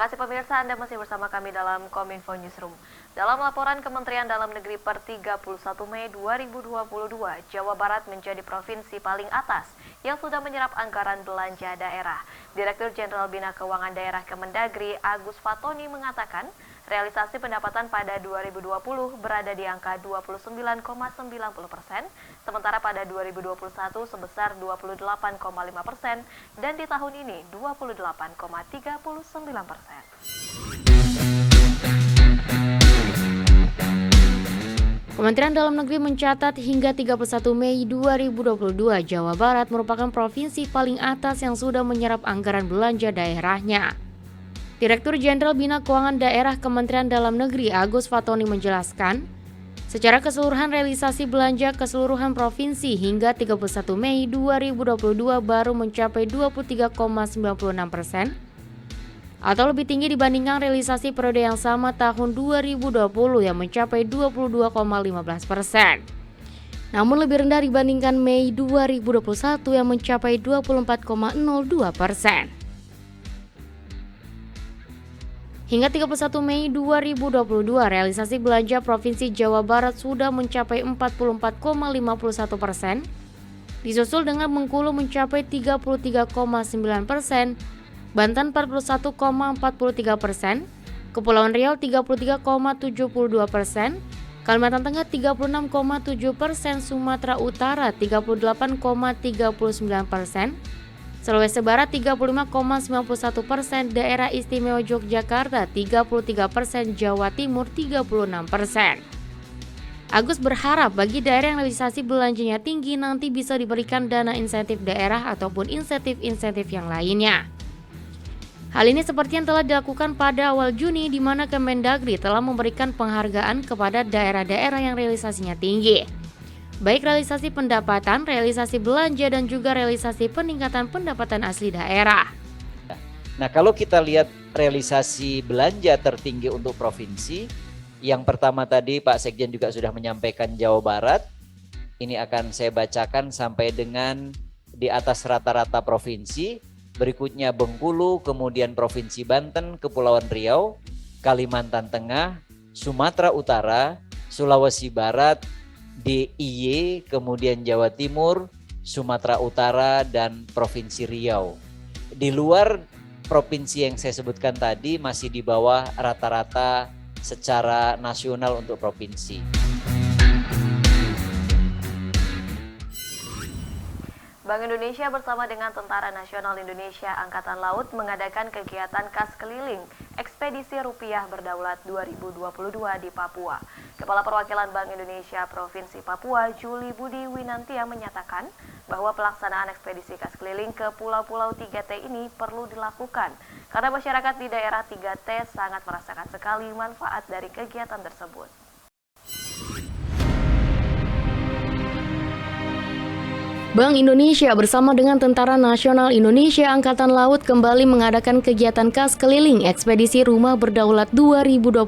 kasih pemirsa, Anda masih bersama kami dalam Kominfo Newsroom. Dalam laporan Kementerian Dalam Negeri per 31 Mei 2022, Jawa Barat menjadi provinsi paling atas yang sudah menyerap anggaran belanja daerah. Direktur Jenderal Bina Keuangan Daerah Kemendagri Agus Fatoni mengatakan, realisasi pendapatan pada 2020 berada di angka 29,90%, sementara pada 2021 sebesar 28,5% dan di tahun ini 28,39%. Kementerian Dalam Negeri mencatat hingga 31 Mei 2022, Jawa Barat merupakan provinsi paling atas yang sudah menyerap anggaran belanja daerahnya. Direktur Jenderal Bina Keuangan Daerah Kementerian Dalam Negeri Agus Fatoni menjelaskan, secara keseluruhan realisasi belanja keseluruhan provinsi hingga 31 Mei 2022 baru mencapai 23,96%, atau lebih tinggi dibandingkan realisasi periode yang sama tahun 2020 yang mencapai 22,15%. Namun lebih rendah dibandingkan Mei 2021 yang mencapai 24,02%. Hingga 31 Mei 2022, realisasi belanja Provinsi Jawa Barat sudah mencapai 44,51%, disusul dengan Bengkulu mencapai 33,9%, Banten 41,43%, Kepulauan Riau 33,72%, Kalimantan Tengah 36,7%, Sumatera Utara 38,39%, Sulawesi Barat 35,91%, Daerah Istimewa Yogyakarta 33%, Jawa Timur 36%. Agus berharap bagi daerah yang realisasi belanjanya tinggi nanti bisa diberikan dana insentif daerah ataupun insentif-insentif yang lainnya. Hal ini seperti yang telah dilakukan pada awal Juni, di mana Kemendagri telah memberikan penghargaan kepada daerah-daerah yang realisasinya tinggi, baik realisasi pendapatan, realisasi belanja, dan juga realisasi peningkatan pendapatan asli daerah. Nah, kalau kita lihat realisasi belanja tertinggi untuk provinsi, yang pertama tadi Pak Sekjen juga sudah menyampaikan Jawa Barat, ini akan saya bacakan sampai dengan di atas rata-rata provinsi. Berikutnya Bengkulu, kemudian Provinsi Banten, Kepulauan Riau, Kalimantan Tengah, Sumatera Utara, Sulawesi Barat, DIY, kemudian Jawa Timur, Sumatera Utara, dan Provinsi Riau. Di luar provinsi yang saya sebutkan tadi masih di bawah rata-rata secara nasional untuk provinsi. Bank Indonesia bersama dengan Tentara Nasional Indonesia Angkatan Laut mengadakan kegiatan kas keliling Ekspedisi Rupiah Berdaulat 2022 di Papua. Kepala Perwakilan Bank Indonesia Provinsi Papua, Juli Budi Winantia, menyatakan bahwa pelaksanaan ekspedisi kas keliling ke pulau-pulau 3T ini perlu dilakukan karena masyarakat di daerah 3T sangat merasakan sekali manfaat dari kegiatan tersebut. Bank Indonesia bersama dengan Tentara Nasional Indonesia Angkatan Laut kembali mengadakan kegiatan kas keliling Ekspedisi Rumah Berdaulat 2022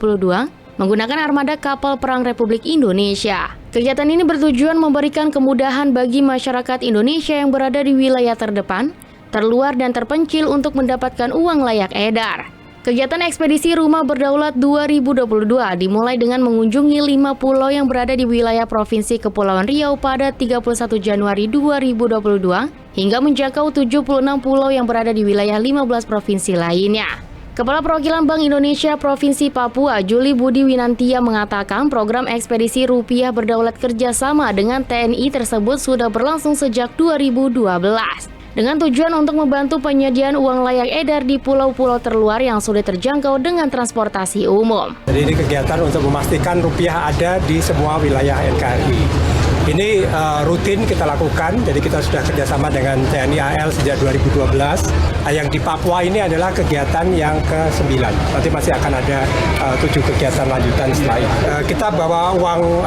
menggunakan armada kapal perang Republik Indonesia. Kegiatan ini bertujuan memberikan kemudahan bagi masyarakat Indonesia yang berada di wilayah terdepan, terluar, dan terpencil untuk mendapatkan uang layak edar. Kegiatan Ekspedisi Rumah Berdaulat 2022 dimulai dengan mengunjungi 5 pulau yang berada di wilayah Provinsi Kepulauan Riau pada 31 Januari 2022 hingga menjangkau 76 pulau yang berada di wilayah 15 provinsi lainnya. Kepala Perwakilan Bank Indonesia Provinsi Papua, Juli Budi Winantia, mengatakan program Ekspedisi Rupiah Berdaulat kerjasama dengan TNI tersebut sudah berlangsung sejak 2012. Dengan tujuan untuk membantu penyediaan uang layak edar di pulau-pulau terluar yang sulit terjangkau dengan transportasi umum. Jadi ini kegiatan untuk memastikan rupiah ada di semua wilayah NKRI. Ini rutin kita lakukan, jadi kita sudah kerjasama dengan TNI AL sejak 2012. Yang di Papua ini adalah kegiatan yang ke-9. Nanti masih akan ada 7 kegiatan lanjutan setelah itu. Kita bawa uang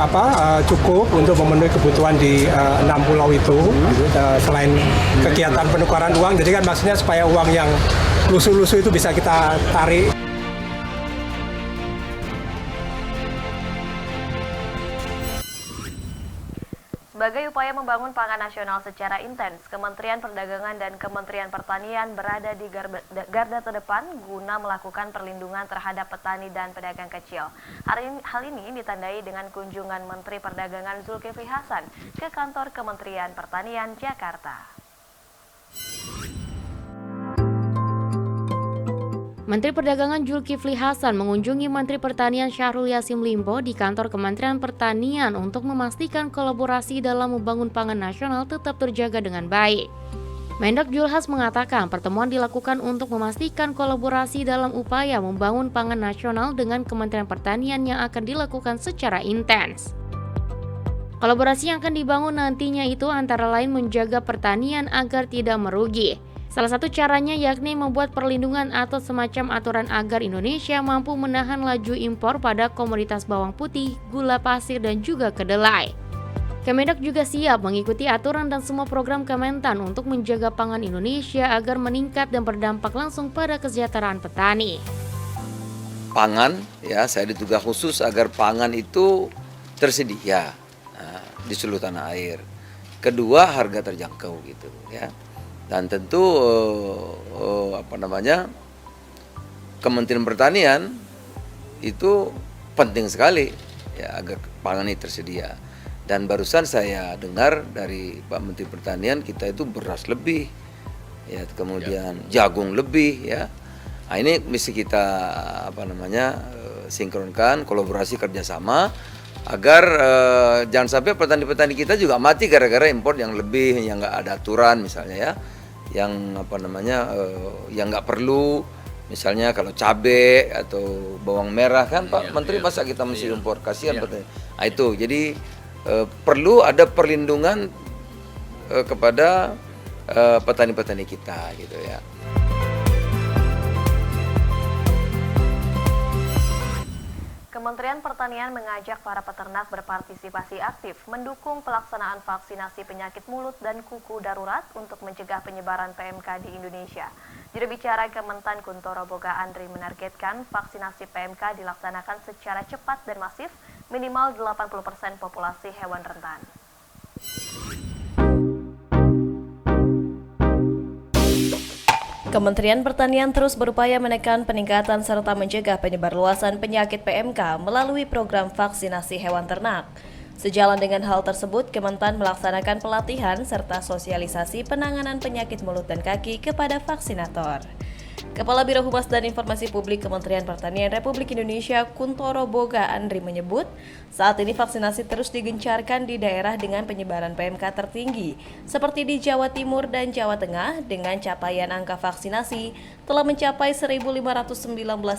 cukup untuk memenuhi kebutuhan di 6 pulau itu. Selain kegiatan penukaran uang, jadi kan maksudnya supaya uang yang lusuh-lusuh itu bisa kita tarik. Sebagai upaya membangun pangan nasional secara intens, Kementerian Perdagangan dan Kementerian Pertanian berada di garda terdepan guna melakukan perlindungan terhadap petani dan pedagang kecil. Hal ini ditandai dengan kunjungan Menteri Perdagangan Zulkifli Hasan ke kantor Kementerian Pertanian Jakarta. Menteri Perdagangan Zulkifli Hasan mengunjungi Menteri Pertanian Syahrul Yassin Limpo di kantor Kementerian Pertanian untuk memastikan kolaborasi dalam membangun pangan nasional tetap terjaga dengan baik. Mendak Zulhas mengatakan pertemuan dilakukan untuk memastikan kolaborasi dalam upaya membangun pangan nasional dengan Kementerian Pertanian yang akan dilakukan secara intens. Kolaborasi yang akan dibangun nantinya itu antara lain menjaga pertanian agar tidak merugi. Salah satu caranya yakni membuat perlindungan atau semacam aturan agar Indonesia mampu menahan laju impor pada komoditas bawang putih, gula pasir, dan juga kedelai. Kemendak juga siap mengikuti aturan dan semua program Kementan untuk menjaga pangan Indonesia agar meningkat dan berdampak langsung pada kesejahteraan petani. Pangan, ya, saya ditugas khusus agar pangan itu tersedia di seluruh tanah air. Kedua, harga terjangkau gitu, ya. Dan tentu Kementerian Pertanian itu penting sekali ya agar pangan ini tersedia. Dan barusan saya dengar dari Pak Menteri Pertanian kita itu beras lebih, ya, kemudian jagung lebih, ya. Nah, ini mesti kita sinkronkan, kolaborasi kerjasama agar jangan sampai petani-petani kita juga mati gara-gara impor yang lebih, yang nggak ada aturan misalnya, ya, yang yang nggak perlu, misalnya kalau cabai atau bawang merah kan Pak Menteri masa kita mesti impor, kasihan petani. Nah, itu jadi perlu ada perlindungan kepada petani-petani kita gitu, ya. Kementerian Pertanian mengajak para peternak berpartisipasi aktif mendukung pelaksanaan vaksinasi penyakit mulut dan kuku darurat untuk mencegah penyebaran PMK di Indonesia. Juru bicara Kementan Kuntoro Boga Andri menargetkan vaksinasi PMK dilaksanakan secara cepat dan masif, minimal 80% populasi hewan rentan. Kementerian Pertanian terus berupaya menekan peningkatan serta mencegah penyebarluasan penyakit PMK melalui program vaksinasi hewan ternak. Sejalan dengan hal tersebut, Kementan melaksanakan pelatihan serta sosialisasi penanganan penyakit mulut dan kaki kepada vaksinator. Kepala Biro Humas dan Informasi Publik Kementerian Pertanian Republik Indonesia Kuntoro Boga Andri menyebut, saat ini vaksinasi terus digencarkan di daerah dengan penyebaran PMK tertinggi, seperti di Jawa Timur dan Jawa Tengah, dengan capaian angka vaksinasi telah mencapai 1.519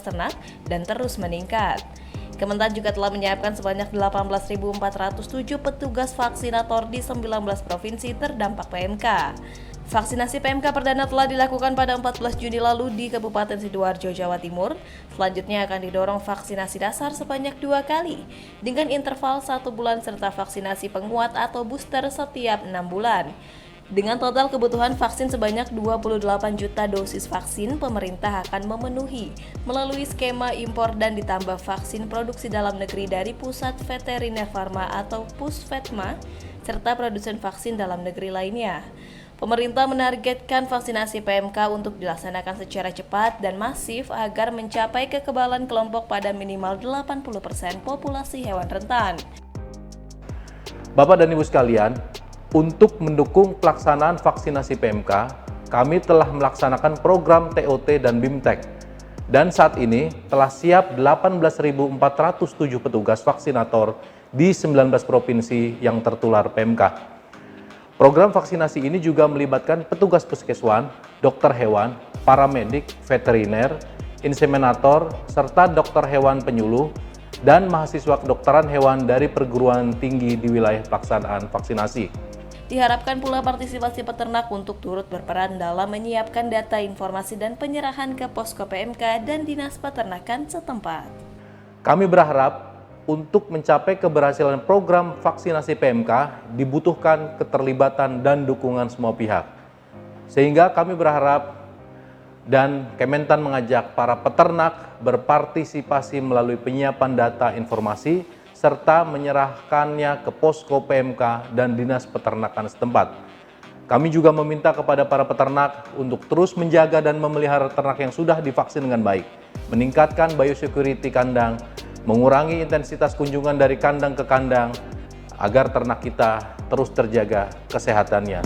ternak dan terus meningkat. Kementan juga telah menyiapkan sebanyak 18.407 petugas vaksinator di 19 provinsi terdampak PMK. Vaksinasi PMK perdana telah dilakukan pada 14 Juni lalu di Kabupaten Sidoarjo, Jawa Timur. Selanjutnya akan didorong vaksinasi dasar sebanyak 2 kali dengan interval 1 bulan serta vaksinasi penguat atau booster setiap 6 bulan. Dengan total kebutuhan vaksin sebanyak 28 juta dosis vaksin, pemerintah akan memenuhi melalui skema impor dan ditambah vaksin produksi dalam negeri dari Pusat Veteriner Farma atau Pusvetma, serta produsen vaksin dalam negeri lainnya. Pemerintah menargetkan vaksinasi PMK untuk dilaksanakan secara cepat dan masif agar mencapai kekebalan kelompok pada minimal 80% populasi hewan rentan. Bapak dan Ibu sekalian, untuk mendukung pelaksanaan vaksinasi PMK, kami telah melaksanakan program TOT dan BIMTEK. Dan saat ini telah siap 18.407 petugas vaksinator di 19 provinsi yang tertular PMK. Program vaksinasi ini juga melibatkan petugas puskeswan, dokter hewan, paramedik, veteriner, inseminator, serta dokter hewan penyuluh, dan mahasiswa kedokteran hewan dari perguruan tinggi di wilayah pelaksanaan vaksinasi. Diharapkan pula partisipasi peternak untuk turut berperan dalam menyiapkan data informasi dan penyerahan ke posko PMK dan Dinas Peternakan setempat. Kami berharap untuk mencapai keberhasilan program vaksinasi PMK dibutuhkan keterlibatan dan dukungan semua pihak. Sehingga kami berharap dan Kementan mengajak para peternak berpartisipasi melalui penyiapan data informasi serta menyerahkannya ke posko PMK dan Dinas Peternakan setempat. Kami juga meminta kepada para peternak untuk terus menjaga dan memelihara ternak yang sudah divaksin dengan baik, meningkatkan biosecurity kandang, mengurangi intensitas kunjungan dari kandang ke kandang, agar ternak kita terus terjaga kesehatannya.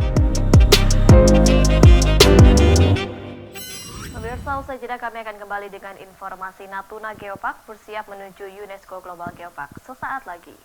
Pemirsa, usai jeda kami akan kembali dengan informasi Natuna Geopark bersiap menuju UNESCO Global Geopark sesaat lagi.